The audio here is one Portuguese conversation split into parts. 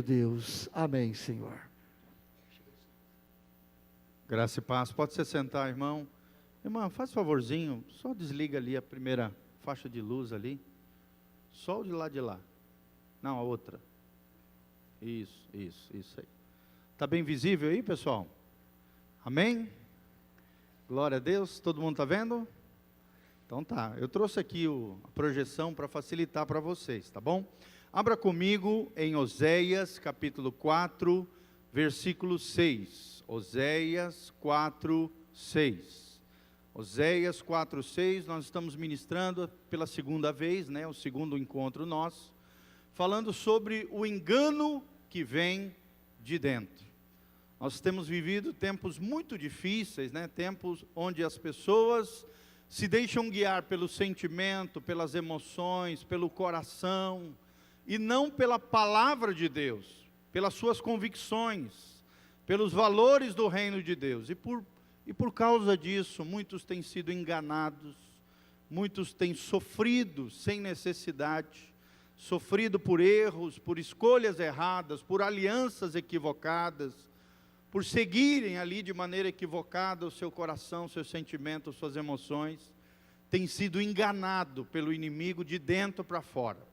Deus. Amém, Senhor. Graça e paz. Pode se sentar, irmão. Irmão, faz um favorzinho, só desliga ali a primeira faixa de luz ali. Só o de lá. Não, a outra. Isso aí. Está bem visível aí, pessoal? Amém? Glória a Deus. Todo mundo está vendo? Então tá. Eu trouxe aqui a projeção para facilitar para vocês, tá bom? Abra comigo em Oséias, capítulo 4, versículo 6. Oséias 4, 6. Oséias 4, 6, nós estamos ministrando pela segunda vez, né, o segundo encontro nosso, falando sobre o engano que vem de dentro. Nós temos vivido tempos muito difíceis, né, tempos onde as pessoas se deixam guiar pelo sentimento, pelas emoções, pelo coração, e não pela palavra de Deus, pelas suas convicções, pelos valores do reino de Deus. E por causa disso, muitos têm sido enganados, muitos têm sofrido sem necessidade, sofrido por erros, por escolhas erradas, por alianças equivocadas, por seguirem ali de maneira equivocada o seu coração, seus sentimentos, suas emoções, tem sido enganado pelo inimigo de dentro para fora.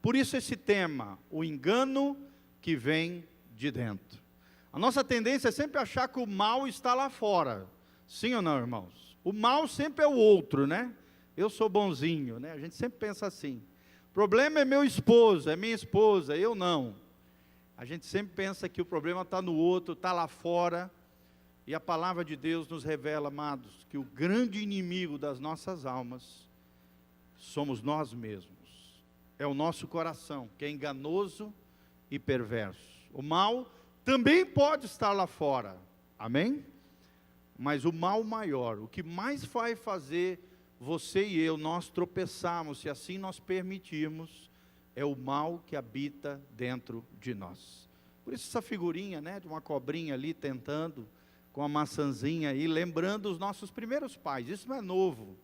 Por isso esse tema, o engano que vem de dentro. A nossa tendência é sempre achar que o mal está lá fora. Sim ou não, irmãos? O mal sempre é o outro, né? Eu sou bonzinho, né? A gente sempre pensa assim. O problema é meu esposo, é minha esposa, eu não. A gente sempre pensa que o problema está no outro, está lá fora. E a palavra de Deus nos revela, amados, que o grande inimigo das nossas almas somos nós mesmos. É o nosso coração, que é enganoso e perverso. O mal também pode estar lá fora, amém? Mas o mal maior, o que mais vai fazer você e eu, nós tropeçarmos, se assim nós permitirmos, é o mal que habita dentro de nós. Por isso essa figurinha, né, de uma cobrinha ali tentando, com a maçãzinha aí, lembrando os nossos primeiros pais. Isso não é novo,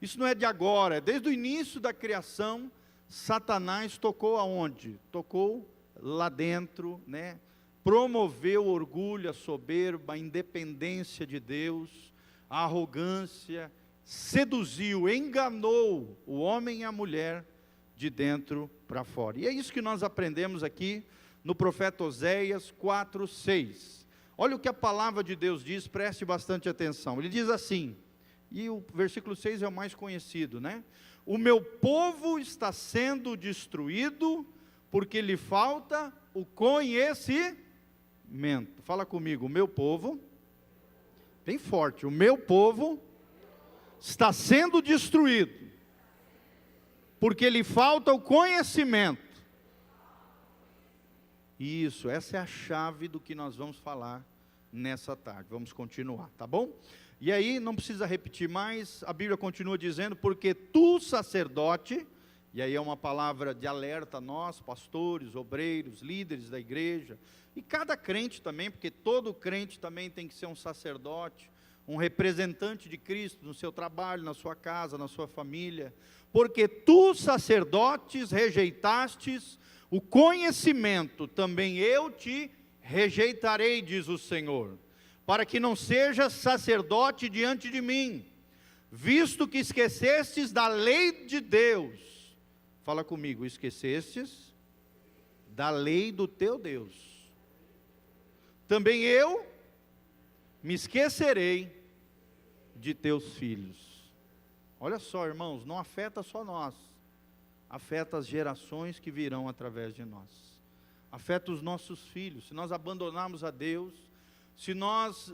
isso não é de agora, é desde o início da criação. Satanás tocou aonde? Tocou lá dentro, né? Promoveu o orgulho, a soberba, a independência de Deus, a arrogância, seduziu, enganou o homem e a mulher de dentro para fora. E é isso que nós aprendemos aqui no profeta Oséias 4, 6. Olha o que a palavra de Deus diz, preste bastante atenção. Ele diz assim, e o versículo 6 é o mais conhecido, né? O meu povo está sendo destruído porque lhe falta o conhecimento. Fala comigo, o meu povo, bem forte, o meu povo está sendo destruído porque lhe falta o conhecimento. Isso, essa é a chave do que nós vamos falar nessa tarde. Vamos continuar, tá bom? E aí, não precisa repetir mais, a Bíblia continua dizendo, porque tu, sacerdote, e aí é uma palavra de alerta a nós, pastores, obreiros, líderes da igreja, e cada crente também, porque todo crente também tem que ser um sacerdote, um representante de Cristo no seu trabalho, na sua casa, na sua família, porque tu, sacerdotes, rejeitastes o conhecimento, também eu te rejeitarei, diz o Senhor, para que não sejas sacerdote diante de mim, visto que esquecestes da lei de Deus. Fala comigo, esquecestes da lei do teu Deus. Também eu me esquecerei de teus filhos. Olha só, irmãos, não afeta só nós, afeta as gerações que virão através de nós, afeta os nossos filhos. Se nós abandonarmos a Deus, se nós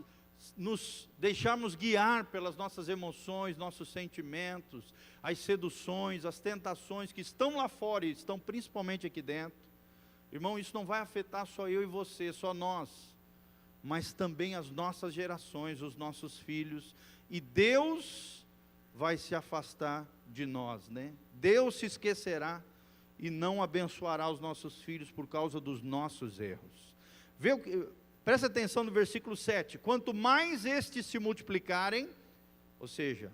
nos deixarmos guiar pelas nossas emoções, nossos sentimentos, as seduções, as tentações que estão lá fora e estão principalmente aqui dentro, irmão, isso não vai afetar só eu e você, só nós, mas também as nossas gerações, os nossos filhos, e Deus vai se afastar de nós, né? Deus se esquecerá e não abençoará os nossos filhos por causa dos nossos erros. Vê o que... Presta atenção no versículo 7, quanto mais estes se multiplicarem, ou seja,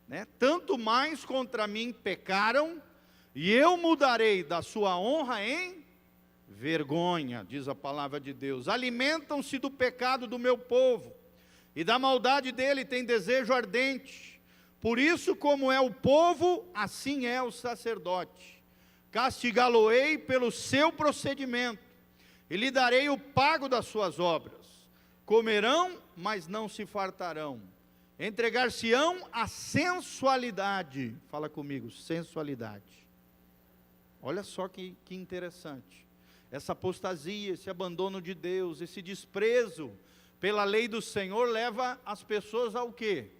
né, tanto mais contra mim pecaram, e eu mudarei da sua honra em vergonha, diz a palavra de Deus. Alimentam-se do pecado do meu povo, e da maldade dele tem desejo ardente. Por isso, como é o povo, assim é o sacerdote. Castigá-lo-ei pelo seu procedimento, e lhe darei o pago das suas obras. Comerão, mas não se fartarão. Entregar-se-ão à sensualidade. Fala comigo, sensualidade. Olha só que interessante. Essa apostasia, esse abandono de Deus, esse desprezo pela lei do Senhor leva as pessoas ao quê?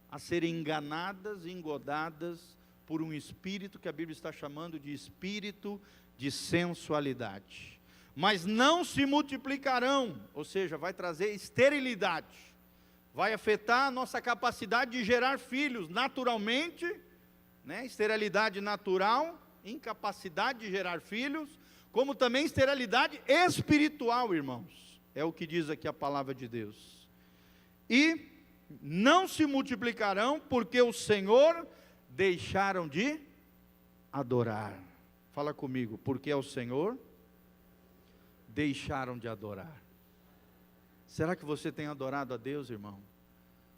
A serem enganadas, engodadas por um espírito que a Bíblia está chamando de espírito de sensualidade. Mas não se multiplicarão, ou seja, vai trazer esterilidade, vai afetar a nossa capacidade de gerar filhos naturalmente, né? Esterilidade natural, incapacidade de gerar filhos, como também esterilidade espiritual, irmãos, é o que diz aqui a palavra de Deus. E não se multiplicarão, porque o Senhor deixaram de adorar. Fala comigo, porque é o Senhor deixaram de adorar. Será que você tem adorado a Deus, irmão?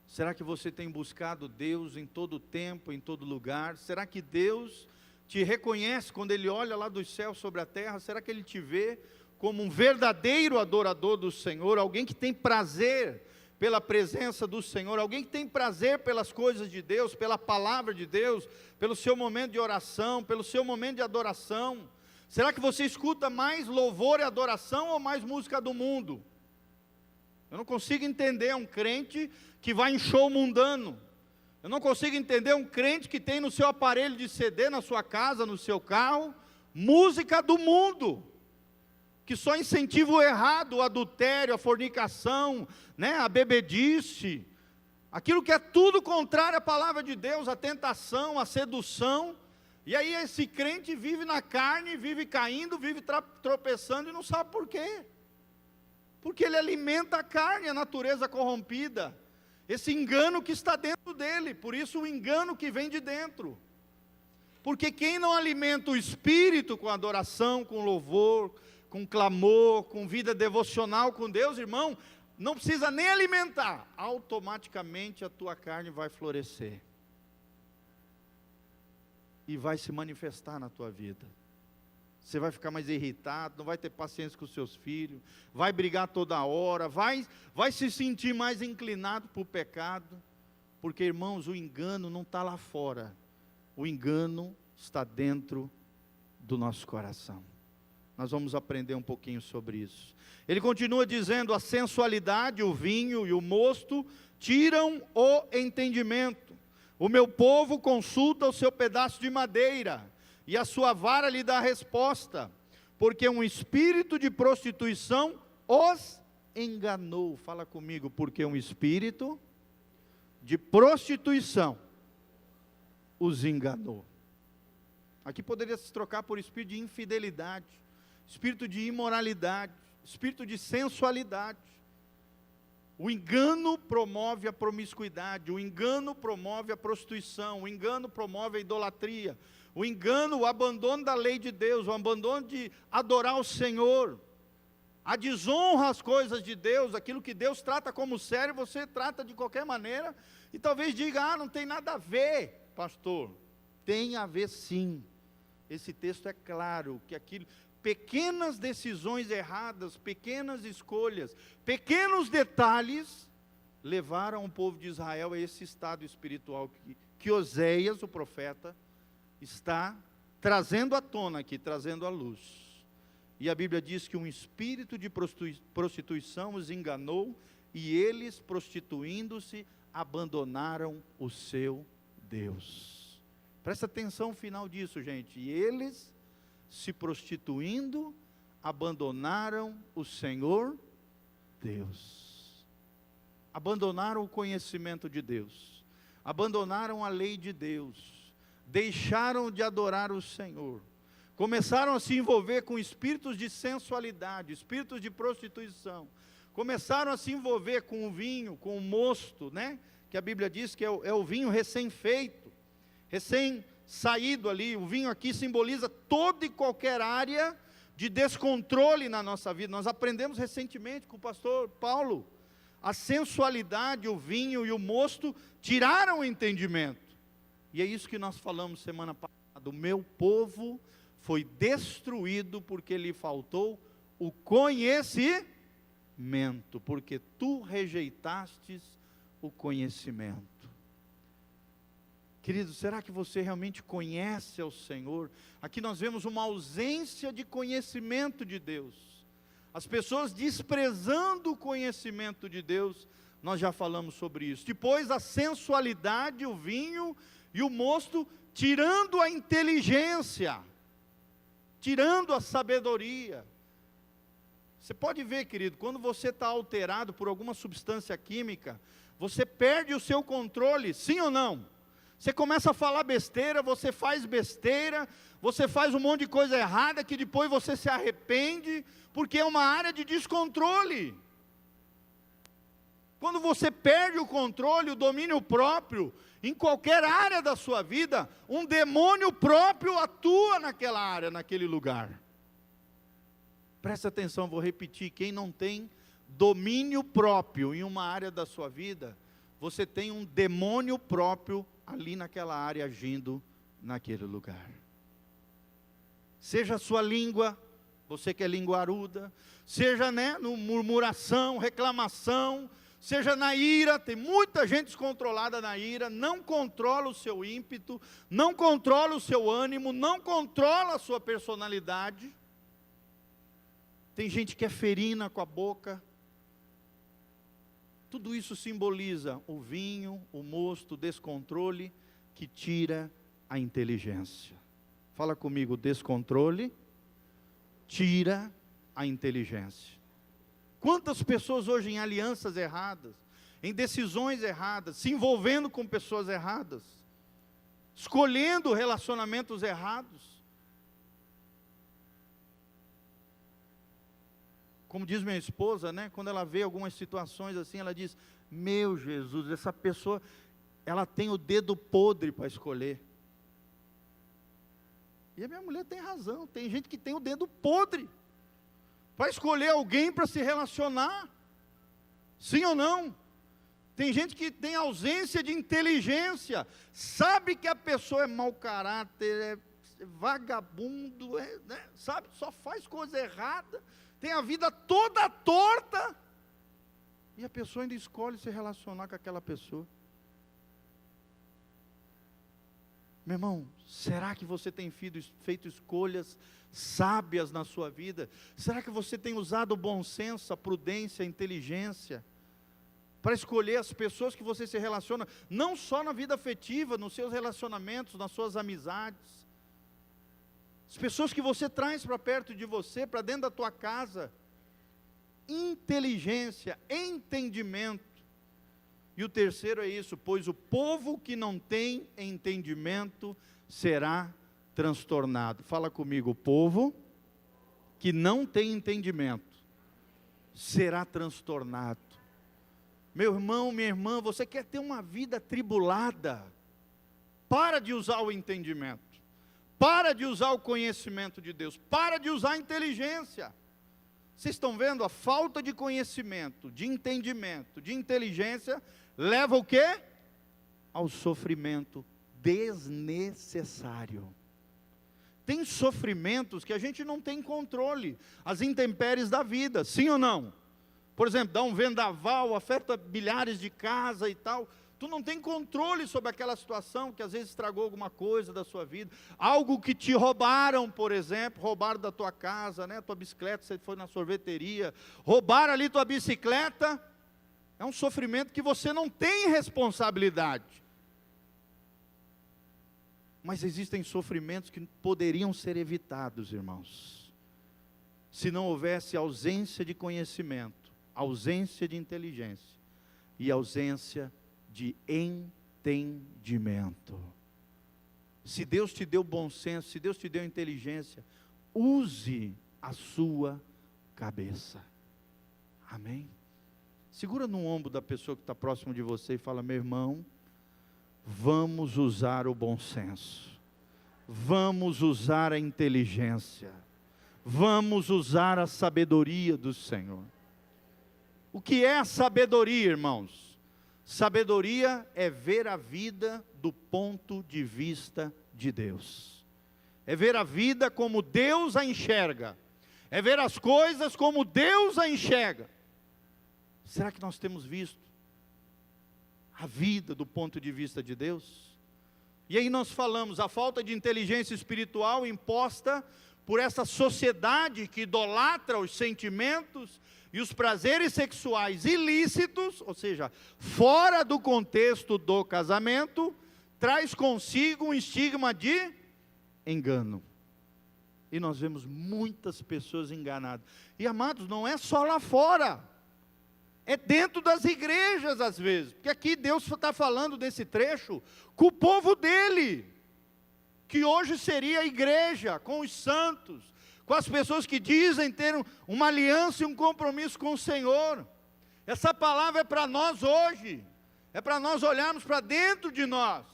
Será que você tem buscado Deus em todo tempo, em todo lugar? Será que Deus te reconhece quando Ele olha lá dos céus sobre a terra? Será que Ele te vê como um verdadeiro adorador do Senhor? Alguém que tem prazer pela presença do Senhor, alguém que tem prazer pelas coisas de Deus, pela palavra de Deus, pelo seu momento de oração, pelo seu momento de adoração? Será que você escuta mais louvor e adoração ou mais música do mundo? Eu não consigo entender um crente que vai em show mundano. Eu não consigo entender um crente que tem no seu aparelho de CD, na sua casa, no seu carro, música do mundo, que só incentiva o errado, o adultério, a fornicação, né, a bebedice, aquilo que é tudo contrário à palavra de Deus, a tentação, a sedução. E aí esse crente vive na carne, vive caindo, vive tropeçando e não sabe por quê. Porque ele alimenta a carne, a natureza corrompida, esse engano que está dentro dele, por isso o engano que vem de dentro. Porque quem não alimenta o espírito com adoração, com louvor, com clamor, com vida devocional com Deus, irmão, não precisa nem alimentar, automaticamente a tua carne vai florescer. E vai se manifestar na tua vida. Você vai ficar mais irritado, não vai ter paciência com os seus filhos, vai brigar toda hora, vai se sentir mais inclinado para o pecado, porque, irmãos, o engano não está lá fora, o engano está dentro do nosso coração. Nós vamos aprender um pouquinho sobre isso. Ele continua dizendo: a sensualidade, o vinho e o mosto tiram o entendimento. O meu povo consulta o seu pedaço de madeira, e a sua vara lhe dá a resposta, porque um espírito de prostituição os enganou. Fala comigo, porque um espírito de prostituição os enganou. Aqui poderia se trocar por espírito de infidelidade, espírito de imoralidade, espírito de sensualidade. O engano promove a promiscuidade, o engano promove a prostituição, o engano promove a idolatria, o engano, o abandono da lei de Deus, o abandono de adorar o Senhor, a desonra às coisas de Deus, aquilo que Deus trata como sério, você trata de qualquer maneira, e talvez diga: não tem nada a ver, pastor. Tem a ver sim. Esse texto é claro, que aquilo, pequenas decisões erradas, pequenas escolhas, pequenos detalhes, levaram o povo de Israel a esse estado espiritual que Oséias, o profeta, está trazendo à tona aqui, trazendo à luz. E a Bíblia diz que um espírito de prostituição os enganou, e eles, prostituindo-se, abandonaram o seu Deus. Presta atenção no final disso, gente. E eles, se prostituindo, abandonaram o Senhor Deus. Abandonaram o conhecimento de Deus. Abandonaram a lei de Deus. Deixaram de adorar o Senhor. Começaram a se envolver com espíritos de sensualidade, espíritos de prostituição. Começaram a se envolver com o vinho, com o mosto, né? Que a Bíblia diz que é o vinho recém-feito, recém-saído ali. O vinho aqui simboliza toda e qualquer área de descontrole na nossa vida. Nós aprendemos recentemente com o pastor Paulo, a sensualidade, o vinho e o mosto tiraram o entendimento. E é isso que nós falamos semana passada. O meu povo foi destruído porque lhe faltou o conhecimento, porque tu rejeitastes o conhecimento. Querido, será que você realmente conhece ao Senhor? Aqui nós vemos uma ausência de conhecimento de Deus. As pessoas desprezando o conhecimento de Deus, nós já falamos sobre isso. Depois a sensualidade, o vinho e o mosto, tirando a inteligência, tirando a sabedoria. Você pode ver, querido, quando você está alterado por alguma substância química, você perde o seu controle, sim ou não? Você começa a falar besteira, você faz besteira, você faz um monte de coisa errada, que depois você se arrepende, porque é uma área de descontrole. Quando você perde o controle, o domínio próprio, em qualquer área da sua vida, um demônio próprio atua naquela área, naquele lugar. Presta atenção, vou repetir, quem não tem domínio próprio em uma área da sua vida, você tem um demônio próprio ali naquela área, agindo naquele lugar. Seja a sua língua, você que é linguaruda, seja no murmuração, reclamação, seja na ira, tem muita gente descontrolada na ira, não controla o seu ímpeto, não controla o seu ânimo, não controla a sua personalidade. Tem gente que é ferina com a boca. Tudo isso simboliza o vinho, o mosto, o descontrole que tira a inteligência. Fala comigo, descontrole tira a inteligência. Quantas pessoas hoje em alianças erradas, em decisões erradas, se envolvendo com pessoas erradas, escolhendo relacionamentos errados. Como diz minha esposa, quando ela vê algumas situações assim, ela diz, meu Jesus, essa pessoa, ela tem o dedo podre para escolher. E a minha mulher tem razão, tem gente que tem o dedo podre para escolher alguém para se relacionar. Sim ou não? Tem gente que tem ausência de inteligência, sabe que a pessoa é mau caráter, é vagabundo, sabe, só faz coisa errada, tem a vida toda torta, e a pessoa ainda escolhe se relacionar com aquela pessoa. Meu irmão, será que você tem feito escolhas sábias na sua vida? Será que você tem usado o bom senso, a prudência, a inteligência, para escolher as pessoas que você se relaciona, não só na vida afetiva, nos seus relacionamentos, nas suas amizades, as pessoas que você traz para perto de você, para dentro da tua casa? Inteligência, entendimento. E o terceiro é isso, pois o povo que não tem entendimento será transtornado. Fala comigo, o povo que não tem entendimento será transtornado. Meu irmão, minha irmã, você quer ter uma vida atribulada? Para de usar o entendimento. Para de usar o conhecimento de Deus, para de usar a inteligência. Vocês estão vendo? A falta de conhecimento, de entendimento, de inteligência, leva o quê? Ao sofrimento desnecessário. Tem sofrimentos que a gente não tem controle, as intempéries da vida, sim ou não? Por exemplo, dá um vendaval, afeta milhares de casas e tal. Tu não tem controle sobre aquela situação que às vezes estragou alguma coisa da sua vida. Algo que te roubaram, por exemplo, roubaram da tua casa, tua bicicleta, você foi na sorveteria, roubaram ali tua bicicleta. É um sofrimento que você não tem responsabilidade. Mas existem sofrimentos que poderiam ser evitados, irmãos, se não houvesse ausência de conhecimento, ausência de inteligência e ausência de entendimento. Se Deus te deu bom senso, se Deus te deu inteligência, use a sua cabeça. Amém? Segura no ombro da pessoa que está próximo de você e fala, meu irmão, vamos usar o bom senso, vamos usar a inteligência, vamos usar a sabedoria do Senhor. O que é a sabedoria, irmãos? Sabedoria é ver a vida do ponto de vista de Deus. É ver a vida como Deus a enxerga. É ver as coisas como Deus a enxerga. Será que nós temos visto a vida do ponto de vista de Deus? E aí nós falamos, a falta de inteligência espiritual imposta por essa sociedade que idolatra os sentimentos e os prazeres sexuais ilícitos, ou seja, fora do contexto do casamento, traz consigo um estigma de engano. E nós vemos muitas pessoas enganadas. E amados, não é só lá fora, é dentro das igrejas às vezes, porque aqui Deus está falando desse trecho com o povo dele, que hoje seria a igreja, com os santos, com as pessoas que dizem ter uma aliança e um compromisso com o Senhor. Essa palavra é para nós hoje, é para nós olharmos para dentro de nós,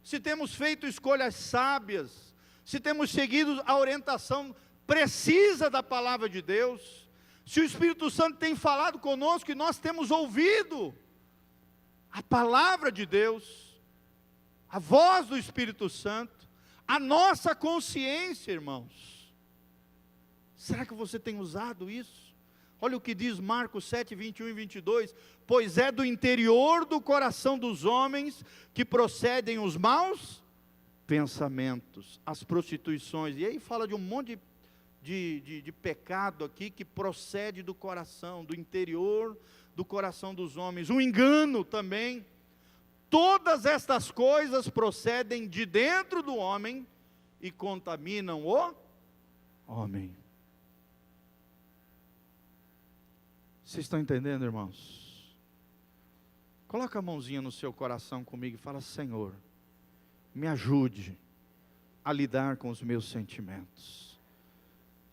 se temos feito escolhas sábias, se temos seguido a orientação precisa da palavra de Deus, se o Espírito Santo tem falado conosco e nós temos ouvido a palavra de Deus, a voz do Espírito Santo, a nossa consciência, irmãos. Será que você tem usado isso? Olha o que diz Marcos 7, 21 e 22. Pois é do interior do coração dos homens que procedem os maus pensamentos, as prostituições. E aí fala de um monte de pecado aqui que procede do coração, do interior do coração dos homens. O engano também. Todas estas coisas procedem de dentro do homem e contaminam o homem. Vocês estão entendendo, irmãos? Coloca a mãozinha no seu coração comigo e fala: Senhor, me ajude a lidar com os meus sentimentos.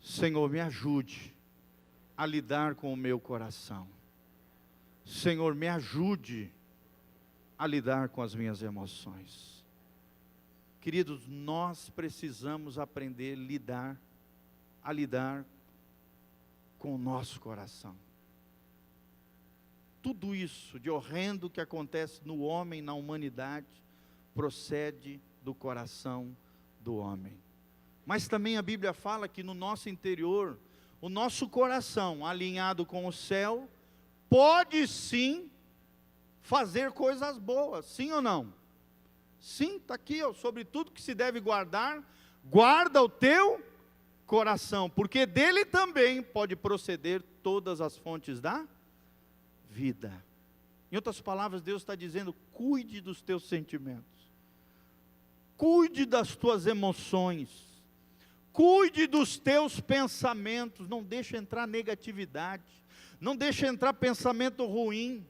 Senhor, me ajude a lidar com o meu coração. Senhor, me ajude a lidar com as minhas emoções. Queridos, nós precisamos aprender a lidar com o nosso coração. Tudo isso de horrendo que acontece no homem, na humanidade, procede do coração do homem. Mas também a Bíblia fala que no nosso interior, o nosso coração alinhado com o céu, pode sim fazer coisas boas, sim ou não? Sim, está aqui, ó, sobre tudo que se deve guardar, guarda o teu coração, porque dele também pode proceder todas as fontes da vida. Em outras palavras, Deus está dizendo: cuide dos teus sentimentos, cuide das tuas emoções, cuide dos teus pensamentos, não deixe entrar negatividade, não deixe entrar pensamento ruim,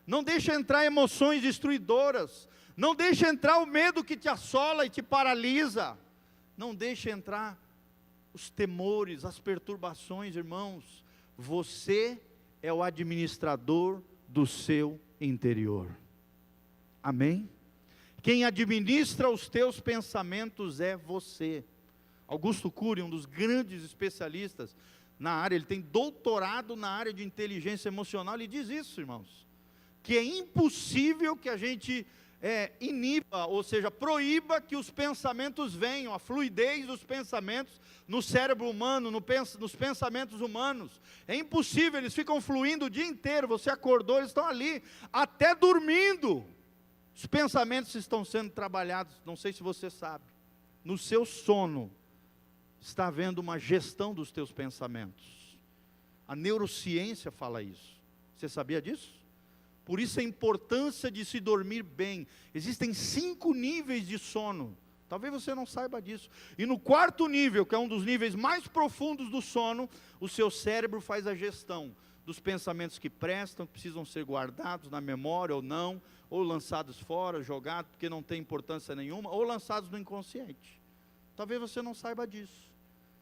não deixe entrar emoções destruidoras, não deixe entrar o medo que te assola e te paralisa, não deixe entrar os temores, as perturbações, irmãos. Você é o administrador do seu interior. Amém? Quem administra os teus pensamentos é você. Augusto Cury, um dos grandes especialistas na área, ele tem doutorado na área de inteligência emocional, ele diz isso, irmãos, que é impossível que a gente iniba, ou seja, proíba que os pensamentos venham, a fluidez dos pensamentos no cérebro humano, nos pensamentos humanos. É impossível, eles ficam fluindo o dia inteiro, você acordou, eles estão ali, até dormindo. Os pensamentos estão sendo trabalhados, não sei se você sabe, no seu sono, está havendo uma gestão dos teus pensamentos. A neurociência fala isso. Você sabia disso? Por isso a importância de se dormir bem. Existem 5 níveis de sono. Talvez você não saiba disso. E no 4º nível, que é um dos níveis mais profundos do sono, o seu cérebro faz a gestão dos pensamentos que prestam, que precisam ser guardados na memória ou não, ou lançados fora, jogados, porque não tem importância nenhuma, ou lançados no inconsciente. Talvez você não saiba disso.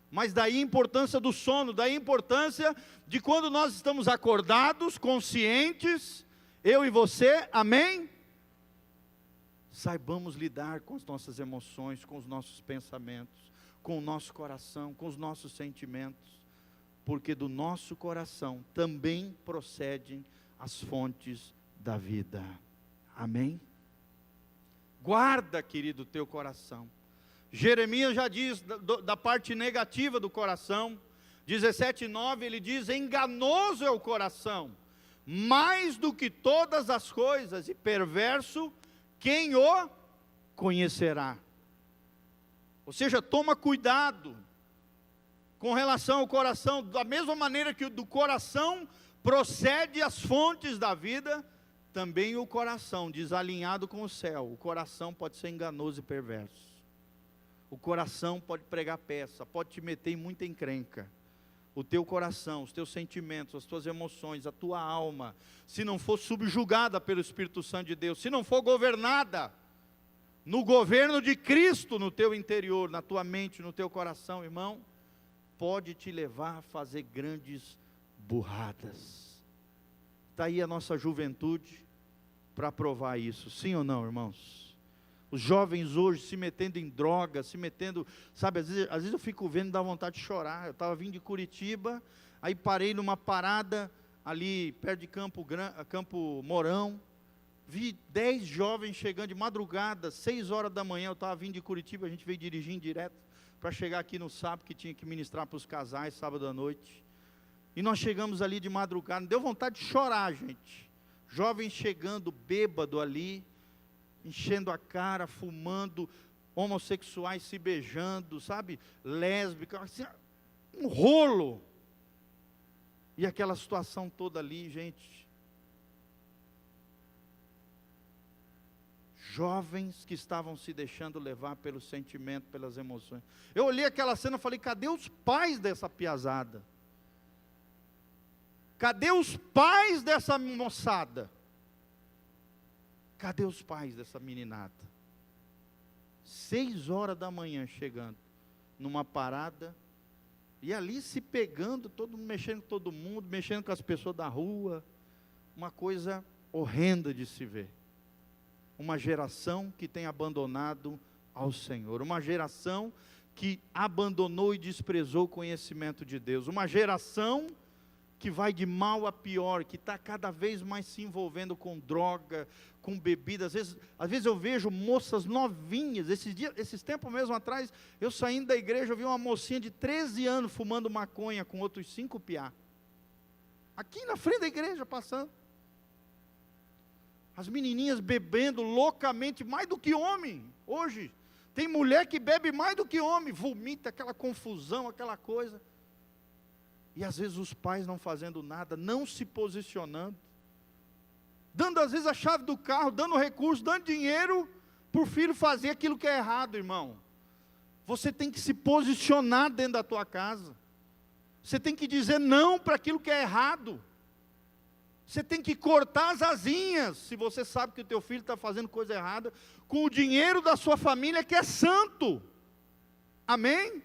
Mas daí a importância do sono, daí a importância de quando nós estamos acordados, conscientes, eu e você, amém? Saibamos lidar com as nossas emoções, com os nossos pensamentos, com o nosso coração, com os nossos sentimentos, porque do nosso coração também procedem as fontes da vida. Amém? Guarda, querido, o teu coração. Jeremias já diz da parte negativa do coração, 17:9, ele diz: enganoso é o coração, mais do que todas as coisas, e perverso, quem o conhecerá? Ou seja, toma cuidado com relação ao coração, da mesma maneira que do coração procede as fontes da vida, também o coração, desalinhado com o céu, o coração pode ser enganoso e perverso. O coração pode pregar peça, pode te meter em muita encrenca. O teu coração, os teus sentimentos, as tuas emoções, a tua alma, se não for subjugada pelo Espírito Santo de Deus, se não for governada no governo de Cristo no teu interior, na tua mente, no teu coração, irmão, pode te levar a fazer grandes burradas. Está aí a nossa juventude para provar isso, sim ou não, irmãos? Os jovens hoje se metendo em droga, se metendo, sabe, às vezes eu fico vendo e dá vontade de chorar. Eu estava vindo de Curitiba, aí parei numa parada ali perto de Campo Mourão, vi 10 jovens chegando de madrugada, 6 horas da manhã, eu estava vindo de Curitiba, a gente veio dirigindo direto, para chegar aqui no sábado, que tinha que ministrar para os casais, sábado à noite, e nós chegamos ali de madrugada, deu vontade de chorar, gente, jovens chegando bêbado ali, enchendo a cara, fumando, homossexuais se beijando, sabe, lésbicas, assim, um rolo, e aquela situação toda ali, gente, jovens que estavam se deixando levar pelo sentimento, pelas emoções. Eu olhei aquela cena e falei: cadê os pais dessa piazada? Cadê os pais dessa moçada? Cadê os pais dessa meninada? 6 horas da manhã chegando, numa parada, e ali se pegando, todo mundo mexendo com todo mundo, mexendo com as pessoas da rua, uma coisa horrenda de se ver. Uma geração que tem abandonado ao Senhor, uma geração que abandonou e desprezou o conhecimento de Deus, uma geração que vai de mal a pior, que está cada vez mais se envolvendo com droga, com bebida. Às vezes eu vejo moças novinhas, esses tempos mesmo atrás, eu saindo da igreja, eu vi uma mocinha de 13 anos fumando maconha com outros 5 piá, aqui na frente da igreja passando, as menininhas bebendo loucamente, mais do que homem, hoje, tem mulher que bebe mais do que homem, vomita, aquela confusão, aquela coisa, e às vezes os pais não fazendo nada, não se posicionando, dando às vezes a chave do carro, dando recurso, dando dinheiro, para o filho fazer aquilo que é errado, irmão. Você tem que se posicionar dentro da tua casa, você tem que dizer não para aquilo que é errado, você tem que cortar as asinhas, se você sabe que o teu filho está fazendo coisa errada, com o dinheiro da sua família que é santo, amém?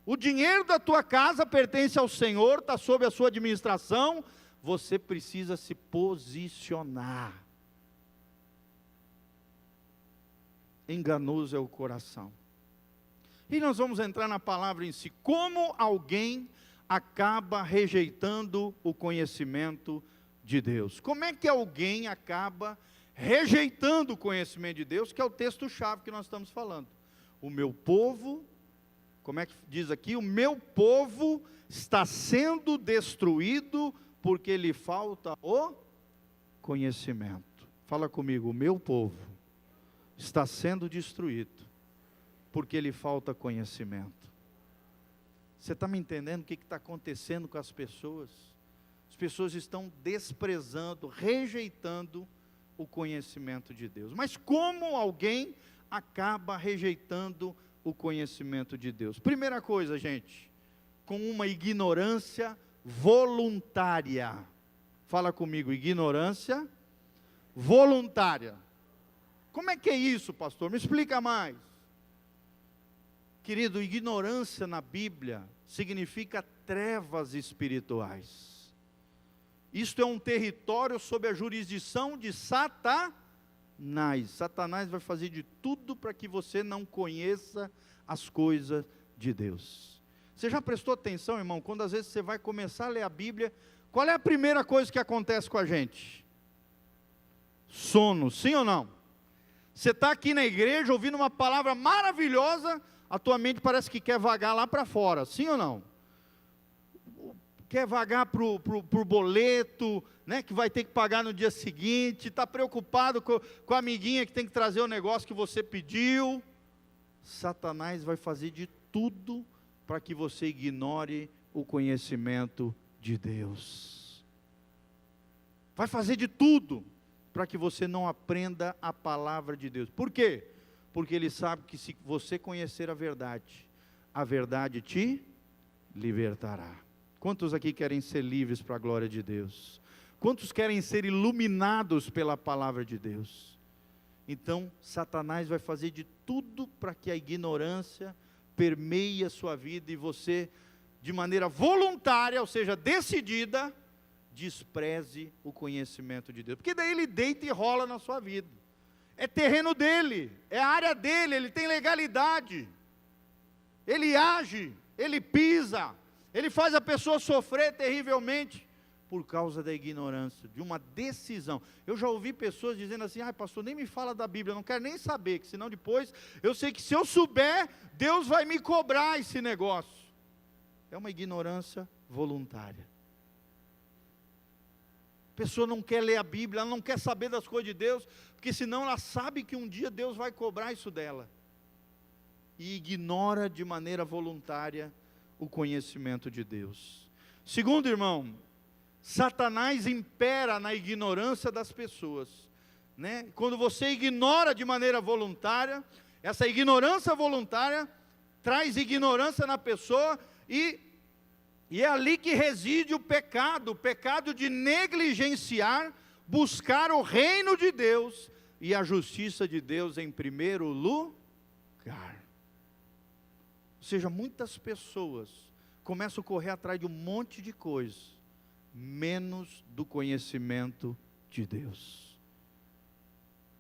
O dinheiro da tua casa pertence ao Senhor, está sob a sua administração, você precisa se posicionar. Enganoso é o coração. E nós vamos entrar na palavra em si. Como alguém acaba rejeitando o conhecimento de Deus? Como é que alguém acaba rejeitando o conhecimento de Deus, que é o texto-chave que nós estamos falando? O meu povo, como é que diz aqui? O meu povo está sendo destruído porque lhe falta o conhecimento. Fala comigo, o meu povo está sendo destruído porque lhe falta conhecimento. Você está me entendendo o que está acontecendo com as pessoas? As pessoas estão desprezando, rejeitando o conhecimento de Deus. Mas como alguém acaba rejeitando o conhecimento de Deus? Primeira coisa, gente, com uma ignorância voluntária. Fala comigo, ignorância voluntária. Como é que é isso, pastor? Me explica mais. Querido, ignorância na Bíblia significa trevas espirituais. Isto é um território sob a jurisdição de Satanás. Satanás vai fazer de tudo para que você não conheça as coisas de Deus. Você já prestou atenção, irmão, quando às vezes você vai começar a ler a Bíblia, qual é a primeira coisa que acontece com a gente? Sono, sim ou não? Você está aqui na igreja ouvindo uma palavra maravilhosa, a tua mente parece que quer vagar lá para fora, sim ou não? Quer vagar para o boleto, né, que vai ter que pagar no dia seguinte, está preocupado com a amiguinha que tem que trazer o negócio que você pediu. Satanás vai fazer de tudo para que você ignore o conhecimento de Deus. Vai fazer de tudo para que você não aprenda a palavra de Deus. Por quê? Porque ele sabe que se você conhecer a verdade te libertará. Quantos aqui querem ser livres para a glória de Deus? Quantos querem ser iluminados pela palavra de Deus? Então, Satanás vai fazer de tudo para que a ignorância permeie a sua vida e você, de maneira voluntária, ou seja, decidida, despreze o conhecimento de Deus. Porque daí ele deita e rola na sua vida. É terreno dele, é a área dele, ele tem legalidade. Ele age, ele pisa, ele faz a pessoa sofrer terrivelmente por causa da ignorância, de uma decisão. Eu já ouvi pessoas dizendo assim: ai pastor, nem me fala da Bíblia, eu não quero nem saber, que senão depois, eu sei que se eu souber, Deus vai me cobrar esse negócio. É uma ignorância voluntária. A pessoa não quer ler a Bíblia, ela não quer saber das coisas de Deus, porque senão ela sabe que um dia Deus vai cobrar isso dela. E ignora de maneira voluntária o conhecimento de Deus. Segundo, irmão, Satanás impera na ignorância das pessoas, né? Quando você ignora de maneira voluntária, essa ignorância voluntária traz ignorância na pessoa e é ali que reside o pecado de negligenciar, buscar o reino de Deus e a justiça de Deus em primeiro lugar. Ou seja, muitas pessoas começam a correr atrás de um monte de coisas, menos do conhecimento de Deus.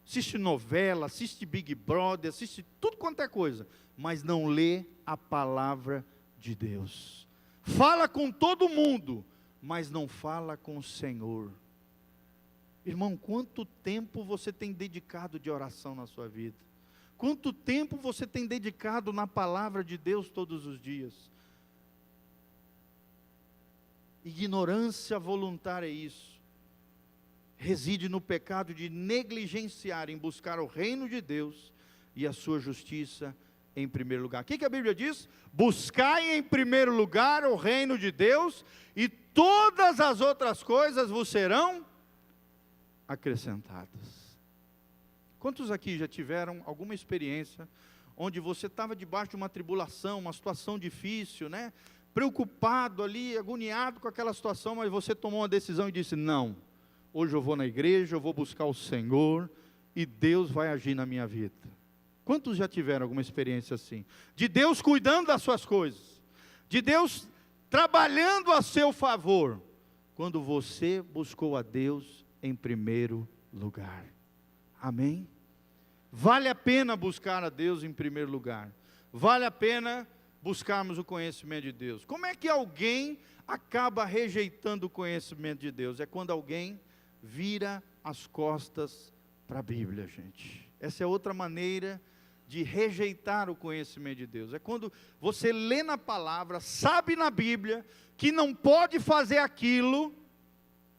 Assiste novela, assiste Big Brother, assiste tudo quanto é coisa, mas não lê a palavra de Deus. Fala com todo mundo, mas não fala com o Senhor. Irmão, quanto tempo você tem dedicado de oração na sua vida? Quanto tempo você tem dedicado na palavra de Deus todos os dias? Ignorância voluntária é isso. Reside no pecado de negligenciar em buscar o reino de Deus e a sua justiça em primeiro lugar. O que a Bíblia diz? Buscai em primeiro lugar o reino de Deus e todas as outras coisas vos serão acrescentadas. Quantos aqui já tiveram alguma experiência onde você estava debaixo de uma tribulação, uma situação difícil, né? Preocupado ali, agoniado com aquela situação, mas você tomou uma decisão e disse: não, hoje eu vou na igreja, eu vou buscar o Senhor e Deus vai agir na minha vida. Quantos já tiveram alguma experiência assim? De Deus cuidando das suas coisas, de Deus trabalhando a seu favor, quando você buscou a Deus em primeiro lugar. Amém? Vale a pena buscar a Deus em primeiro lugar. Vale a pena buscarmos o conhecimento de Deus. Como é que alguém acaba rejeitando o conhecimento de Deus? É quando alguém vira as costas para a Bíblia, gente. Essa é outra maneira de rejeitar o conhecimento de Deus. É quando você lê na palavra, sabe na Bíblia, que não pode fazer aquilo,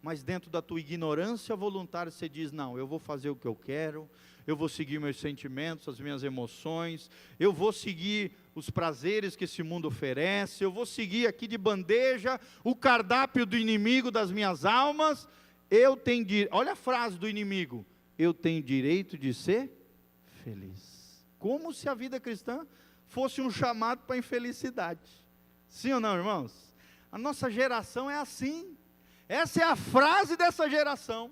mas dentro da tua ignorância voluntária você diz: não, eu vou fazer o que eu quero, eu vou seguir meus sentimentos, as minhas emoções, eu vou seguir os prazeres que esse mundo oferece, eu vou seguir aqui de bandeja o cardápio do inimigo das minhas almas. Olha a frase do inimigo: eu tenho direito de ser feliz. Como se a vida cristã fosse um chamado para a infelicidade. Sim ou não, irmãos? A nossa geração é assim. Essa é a frase dessa geração.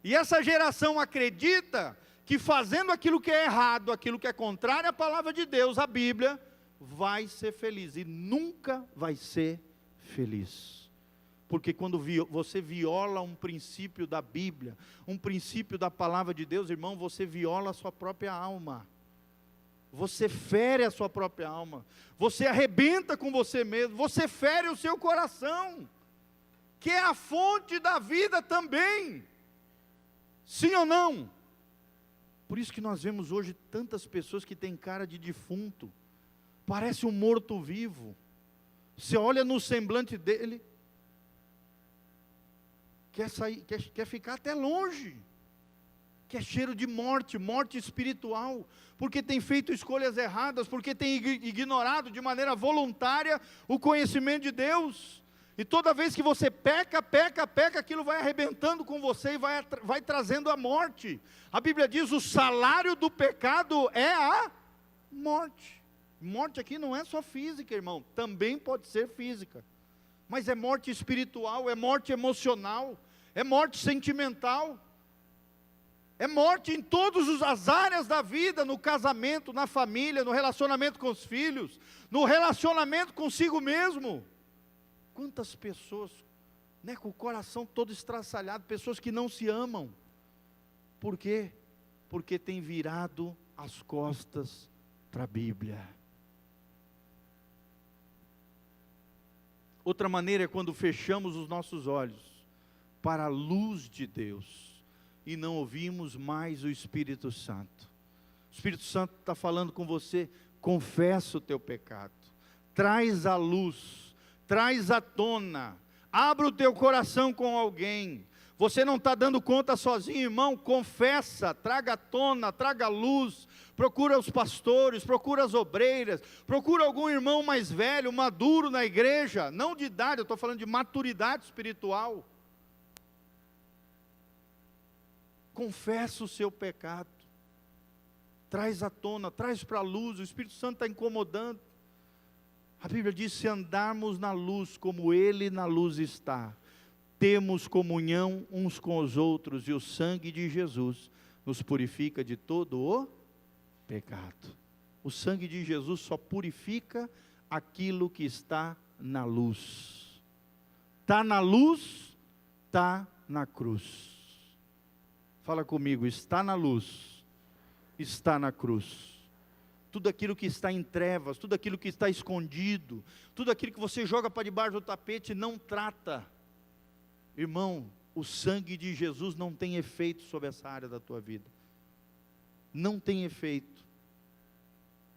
E essa geração acredita que fazendo aquilo que é errado, aquilo que é contrário à palavra de Deus, a Bíblia, vai ser feliz. E nunca vai ser feliz. porque quando você viola um princípio da Bíblia, um princípio da palavra de Deus, irmão, você viola a sua própria alma. Você fere a sua própria alma. Você arrebenta com você mesmo. Você fere o seu coração, que é a fonte da vida também. Sim ou não? Por isso que nós vemos hoje tantas pessoas que têm cara de defunto. Parece um morto-vivo. Você olha no semblante dele, quer sair, quer ficar até longe. Que é cheiro de morte, morte espiritual, porque tem feito escolhas erradas, porque tem ignorado de maneira voluntária o conhecimento de Deus, e toda vez que você peca, aquilo vai arrebentando com você e vai trazendo a morte. A Bíblia diz: o salário do pecado é a morte. Morte aqui não é só física, irmão, também pode ser física, mas é morte espiritual, é morte emocional, é morte sentimental, é morte em todas as áreas da vida, no casamento, na família, no relacionamento com os filhos, no relacionamento consigo mesmo. Quantas pessoas, né, com o coração todo estraçalhado, pessoas que não se amam. Por quê? Porque tem virado as costas para a Bíblia. Outra maneira é quando fechamos os nossos olhos para a luz de Deus e não ouvimos mais o Espírito Santo. O Espírito Santo está falando com você: confessa o teu pecado, traz à luz, traz à tona, abra o teu coração com alguém. Você não está dando conta sozinho, irmão, confessa, traga à tona, traga à luz, procura os pastores, procura as obreiras, procura algum irmão mais velho, maduro na igreja, não de idade, eu estou falando de maturidade espiritual. Confessa o seu pecado, traz à tona, traz para a luz. O Espírito Santo está incomodando. A Bíblia diz: se andarmos na luz como Ele na luz está, temos comunhão uns com os outros, e o sangue de Jesus nos purifica de todo o pecado. O sangue de Jesus só purifica aquilo que está na luz. Está na luz, está na cruz. Fala comigo: está na luz, está na cruz. Tudo aquilo que está em trevas, tudo aquilo que está escondido, tudo aquilo que você joga para debaixo do tapete, não trata. Irmão, o sangue de Jesus não tem efeito sobre essa área da tua vida. Não tem efeito.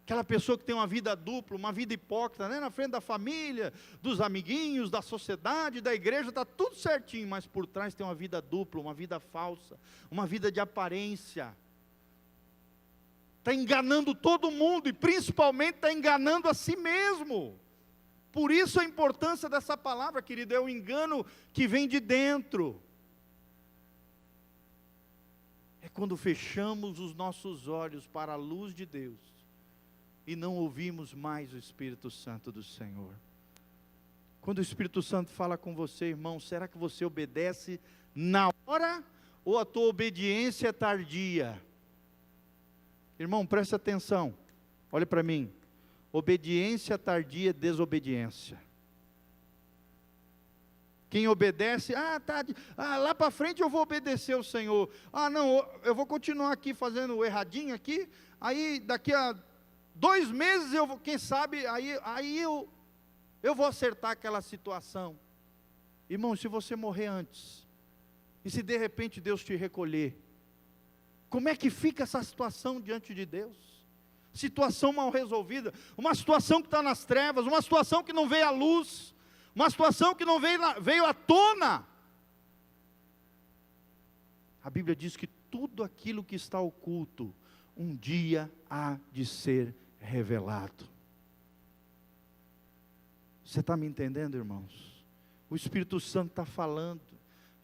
Aquela pessoa que tem uma vida dupla, uma vida hipócrita, né? Na frente da família, dos amiguinhos, da sociedade, da igreja, está tudo certinho, mas por trás tem uma vida dupla, uma vida falsa, uma vida de aparência. Está enganando todo mundo e principalmente está enganando a si mesmo. Por isso a importância dessa palavra, querido, é o engano que vem de dentro. É quando fechamos os nossos olhos para a luz de Deus e não ouvimos mais o Espírito Santo do Senhor. Quando o Espírito Santo fala com você, irmão, será que você obedece na hora ou a tua obediência é tardia? Irmão, preste atenção, olha para mim. Obediência tardia é desobediência. Quem obedece, lá para frente eu vou obedecer ao Senhor. Não, eu vou continuar aqui fazendo o erradinho aqui, aí daqui a 2 meses eu vou, quem sabe, aí eu vou acertar aquela situação. Irmão, se você morrer antes, e se de repente Deus te recolher, como é que fica essa situação diante de Deus? Situação mal resolvida, uma situação que está nas trevas, uma situação que não veio à luz, uma situação que não veio à tona. A Bíblia diz que tudo aquilo que está oculto, um dia há de ser revelado. Você está me entendendo, irmãos? O Espírito Santo está falando,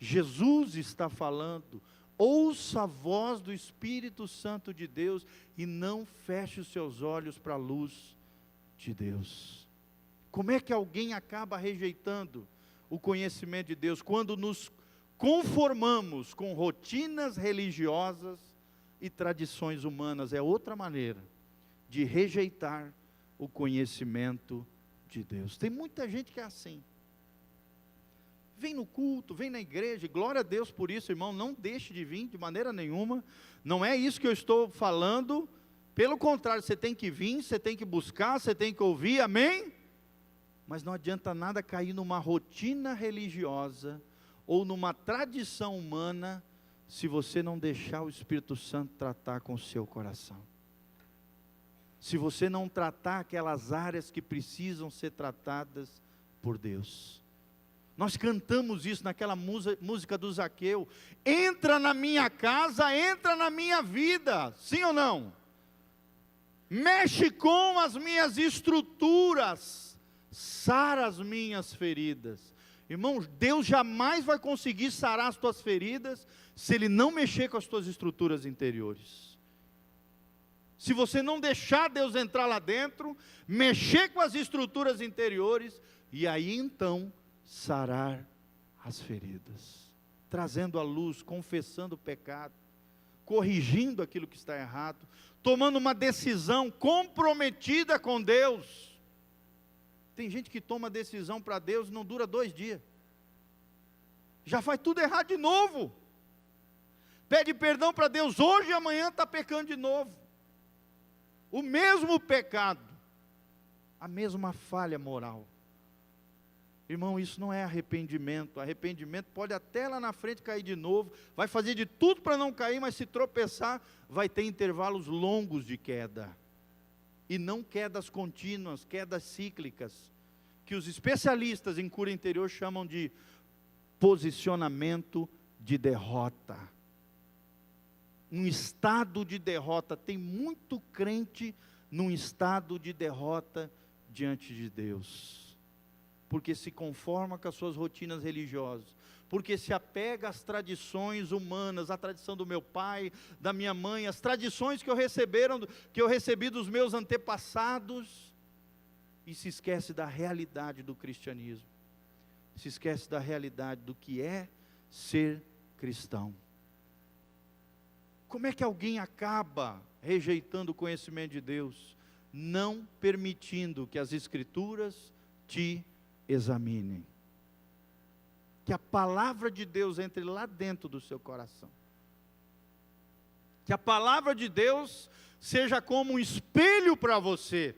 Jesus está falando. Ouça a voz do Espírito Santo de Deus e não feche os seus olhos para a luz de Deus. Como é que alguém acaba rejeitando o conhecimento de Deus? Quando nos conformamos com rotinas religiosas e tradições humanas. É outra maneira de rejeitar o conhecimento de Deus. Tem muita gente que é assim. Vem no culto, vem na igreja, e glória a Deus por isso, irmão, não deixe de vir de maneira nenhuma, não é isso que eu estou falando, pelo contrário, você tem que vir, você tem que buscar, você tem que ouvir, amém? Mas não adianta nada cair numa rotina religiosa, ou numa tradição humana, se você não deixar o Espírito Santo tratar com o seu coração. Se você não tratar aquelas áreas que precisam ser tratadas por Deus. Nós cantamos isso naquela música do Zaqueu, entra na minha casa, entra na minha vida, sim ou não? Mexe com as minhas estruturas, sara as minhas feridas. Irmãos, Deus jamais vai conseguir sarar as tuas feridas, se Ele não mexer com as tuas estruturas interiores. Se você não deixar Deus entrar lá dentro, mexer com as estruturas interiores, e aí então, sarar as feridas, trazendo à luz, confessando o pecado, corrigindo aquilo que está errado, tomando uma decisão comprometida com Deus. Tem gente que toma decisão para Deus e não dura 2 dias, já faz tudo errado de novo, pede perdão para Deus hoje e amanhã está pecando de novo, o mesmo pecado, a mesma falha moral. Irmão, isso não é arrependimento. Arrependimento pode até lá na frente cair de novo, vai fazer de tudo para não cair, mas se tropeçar, vai ter intervalos longos de queda, e não quedas contínuas, quedas cíclicas, que os especialistas em cura interior chamam de posicionamento de derrota. Um estado de derrota, tem muito crente num estado de derrota diante de Deus, porque se conforma com as suas rotinas religiosas, porque se apega às tradições humanas, à tradição do meu pai, da minha mãe, as tradições que eu recebi dos meus antepassados, e se esquece da realidade do cristianismo, se esquece da realidade do que é ser cristão. Como é que alguém acaba rejeitando o conhecimento de Deus? Não permitindo que as Escrituras te examinem, que a palavra de Deus entre lá dentro do seu coração, que a palavra de Deus seja como um espelho para você.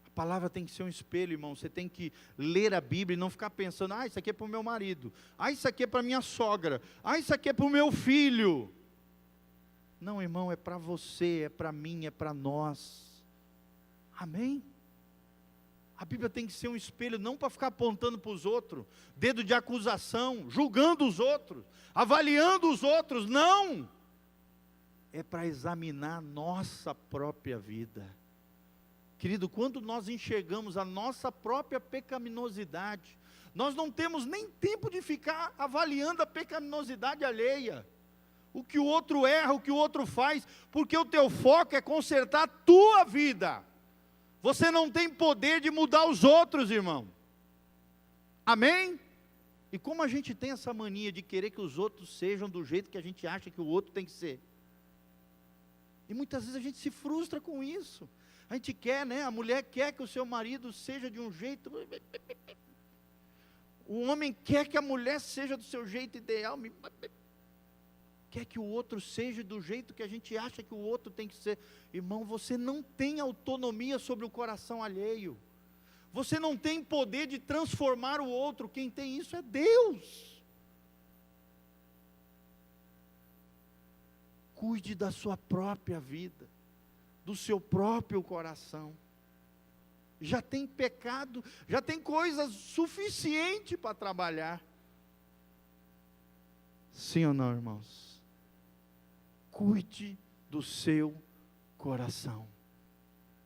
A palavra tem que ser um espelho, irmão. Você tem que ler a Bíblia e não ficar pensando, isso aqui é para o meu marido, isso aqui é para minha sogra, isso aqui é para o meu filho. Não, irmão, é para você, é para mim, é para nós, amém? A Bíblia tem que ser um espelho, não para ficar apontando para os outros, dedo de acusação, julgando os outros, avaliando os outros, não, é para examinar a nossa própria vida. Querido, quando nós enxergamos a nossa própria pecaminosidade, nós não temos nem tempo de ficar avaliando a pecaminosidade alheia, o que o outro erra, o que o outro faz, porque o teu foco é consertar a tua vida. Você não tem poder de mudar os outros, irmão, amém? E como a gente tem essa mania de querer que os outros sejam do jeito que a gente acha que o outro tem que ser, e muitas vezes a gente se frustra com isso. A gente quer, a mulher quer que o seu marido seja de um jeito, o homem quer que a mulher seja do seu jeito ideal, quer que o outro seja do jeito que a gente acha que o outro tem que ser. Irmão, você não tem autonomia sobre o coração alheio, você não tem poder de transformar o outro, quem tem isso é Deus. Cuide da sua própria vida, do seu próprio coração. Já tem pecado, já tem coisas suficiente para trabalhar, sim ou não, irmãos? Cuide do seu coração,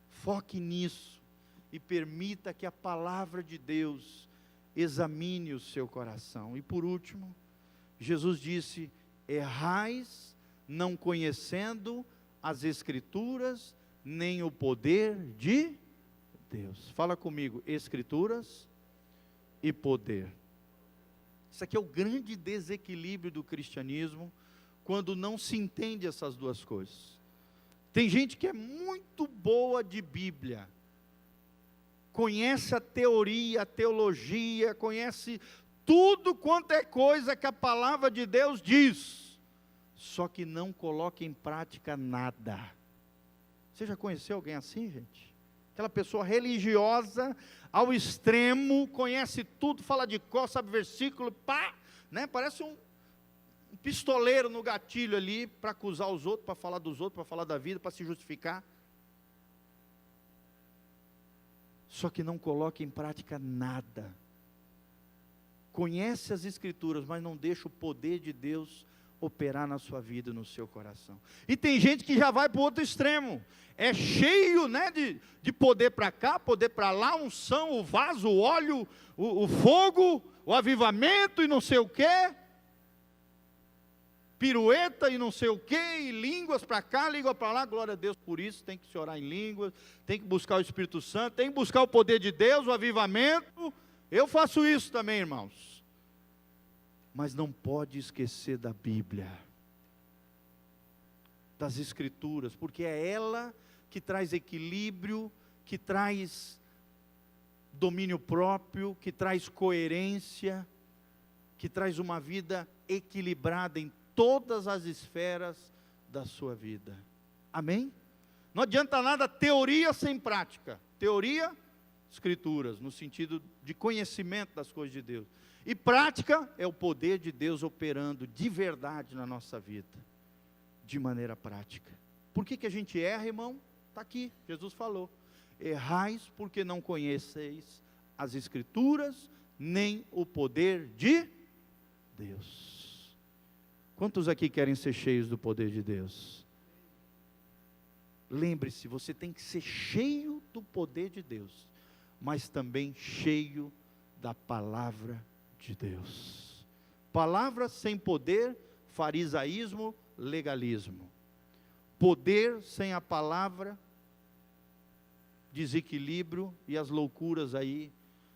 foque nisso, e permita que a palavra de Deus examine o seu coração. E por último, Jesus disse, errais não conhecendo as Escrituras, nem o poder de Deus. Fala comigo, Escrituras e poder. Isso aqui é o grande desequilíbrio do cristianismo, quando não se entende essas duas coisas. Tem gente que é muito boa de Bíblia, conhece a teoria, a teologia, conhece tudo quanto é coisa que a palavra de Deus diz, só que não coloca em prática nada. Você já conheceu alguém assim, gente? Aquela pessoa religiosa ao extremo, conhece tudo, fala de cor, sabe versículo, pá, né? Parece um pistoleiro no gatilho ali, para acusar os outros, para falar dos outros, para falar da vida, para se justificar. Só que não coloca em prática nada. Conhece as Escrituras, mas não deixa o poder de Deus operar na sua vida, no seu coração. E tem gente que já vai para o outro extremo, é cheio, né, de poder para cá, poder para lá, unção, o vaso, o óleo, o fogo, o avivamento e não sei o quê, pirueta e não sei o quê, e línguas para cá, língua para lá, glória a Deus por isso, tem que se orar em línguas, tem que buscar o Espírito Santo, tem que buscar o poder de Deus, o avivamento. Eu faço isso também, irmãos. Mas não pode esquecer da Bíblia, das Escrituras, porque é ela que traz equilíbrio, que traz domínio próprio, que traz coerência, que traz uma vida equilibrada em todas as esferas da sua vida. Amém? Não adianta nada teoria sem prática. Teoria, Escrituras, no sentido de conhecimento das coisas de Deus. E prática é o poder de Deus operando de verdade na nossa vida, de maneira prática. Por que a gente erra, irmão? Está aqui, Jesus falou: errais porque não conheceis as Escrituras, nem o poder de Deus. Quantos aqui querem ser cheios do poder de Deus? Lembre-se, você tem que ser cheio do poder de Deus, mas também cheio da palavra de Deus. Palavra sem poder, farisaísmo, legalismo. Poder sem a palavra, desequilíbrio e as loucuras aí,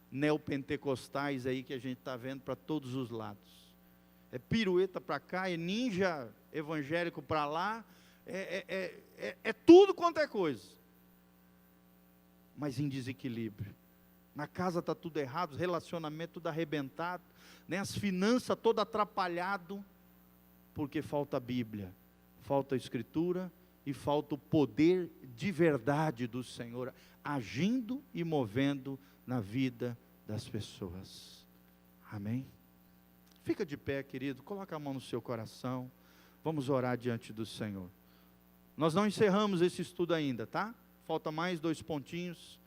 neopentecostais aí que a gente está vendo para todos os lados. É pirueta para cá, é ninja evangélico para lá, é tudo quanto é coisa, mas em desequilíbrio. Na casa está tudo errado, os relacionamentos tudo arrebentado, né? As finanças todas atrapalhado, porque falta a Bíblia, falta a Escritura e falta o poder de verdade do Senhor, agindo e movendo na vida das pessoas. Amém? Fica de pé, querido, coloca a mão no seu coração, vamos orar diante do Senhor. Nós não encerramos esse estudo ainda, tá? Falta mais 2 pontinhos.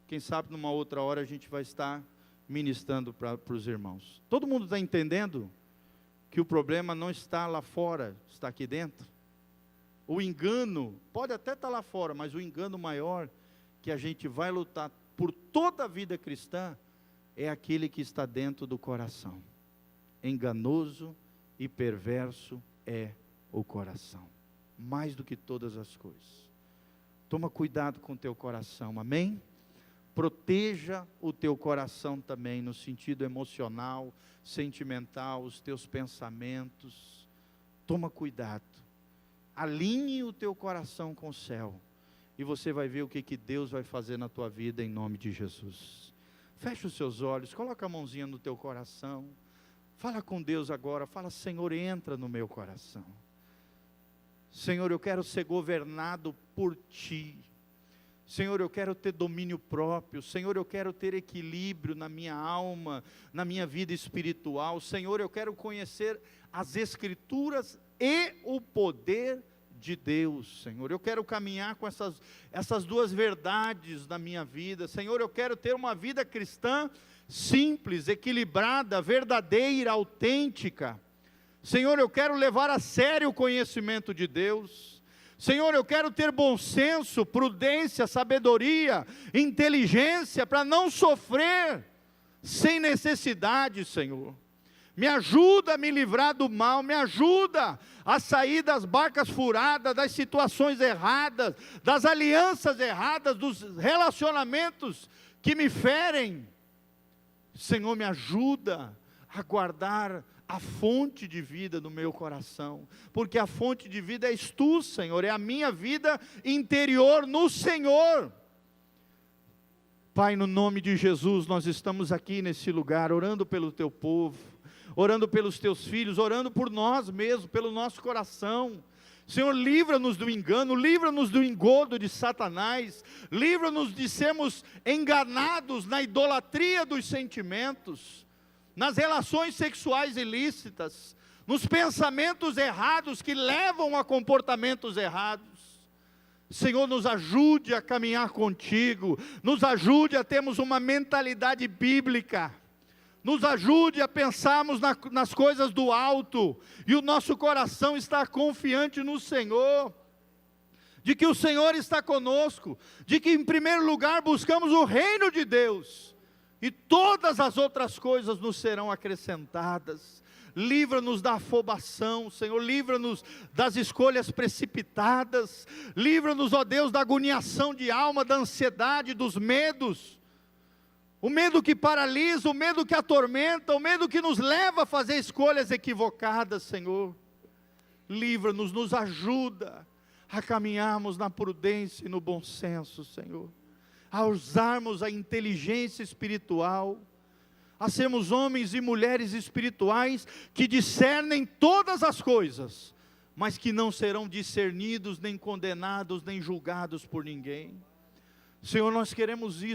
Quem sabe numa outra hora a gente vai estar ministrando para os irmãos. Todo mundo está entendendo que o problema não está lá fora, está aqui dentro? O engano pode até estar lá fora, mas o engano maior que a gente vai lutar por toda a vida cristã é aquele que está dentro do coração. Enganoso e perverso é o coração, mais do que todas as coisas. Toma cuidado com o teu coração, amém? Proteja o teu coração também, no sentido emocional, sentimental, os teus pensamentos. Toma cuidado. Alinhe o teu coração com o céu. E você vai ver o que Deus vai fazer na tua vida, em nome de Jesus. Fecha os seus olhos, coloca a mãozinha no teu coração. Fala com Deus agora, fala: Senhor, entra no meu coração. Senhor, eu quero ser governado por Ti. Senhor, eu quero ter domínio próprio. Senhor, eu quero ter equilíbrio na minha alma, na minha vida espiritual. Senhor, eu quero conhecer as Escrituras e o poder de Deus. Senhor, eu quero caminhar com essas 2 verdades na minha vida. Senhor, eu quero ter uma vida cristã simples, equilibrada, verdadeira, autêntica. Senhor, eu quero levar a sério o conhecimento de Deus. Senhor, eu quero ter bom senso, prudência, sabedoria, inteligência, para não sofrer sem necessidade, Senhor. Me ajuda a me livrar do mal, me ajuda a sair das barcas furadas, das situações erradas, das alianças erradas, dos relacionamentos que me ferem. Senhor, me ajuda a guardar a fonte de vida no meu coração, porque a fonte de vida és Tu, Senhor, é a minha vida interior no Senhor. Pai, no nome de Jesus, nós estamos aqui nesse lugar, orando pelo Teu povo, orando pelos Teus filhos, orando por nós mesmos, pelo nosso coração. Senhor, livra-nos do engano, livra-nos do engodo de Satanás, livra-nos de sermos enganados na idolatria dos sentimentos, nas relações sexuais ilícitas, nos pensamentos errados que levam a comportamentos errados. Senhor, nos ajude a caminhar contigo, nos ajude a termos uma mentalidade bíblica, nos ajude a pensarmos nas coisas do alto, e o nosso coração está confiante no Senhor, de que o Senhor está conosco, de que em primeiro lugar buscamos o reino de Deus, e todas as outras coisas nos serão acrescentadas. Livra-nos da afobação, Senhor, livra-nos das escolhas precipitadas, livra-nos, ó Deus, da agoniação de alma, da ansiedade, dos medos, o medo que paralisa, o medo que atormenta, o medo que nos leva a fazer escolhas equivocadas, Senhor. Livra-nos, nos ajuda a caminharmos na prudência e no bom senso, Senhor, a usarmos a inteligência espiritual, a sermos homens e mulheres espirituais que discernem todas as coisas, mas que não serão discernidos, nem condenados, nem julgados por ninguém. Senhor, nós queremos isso.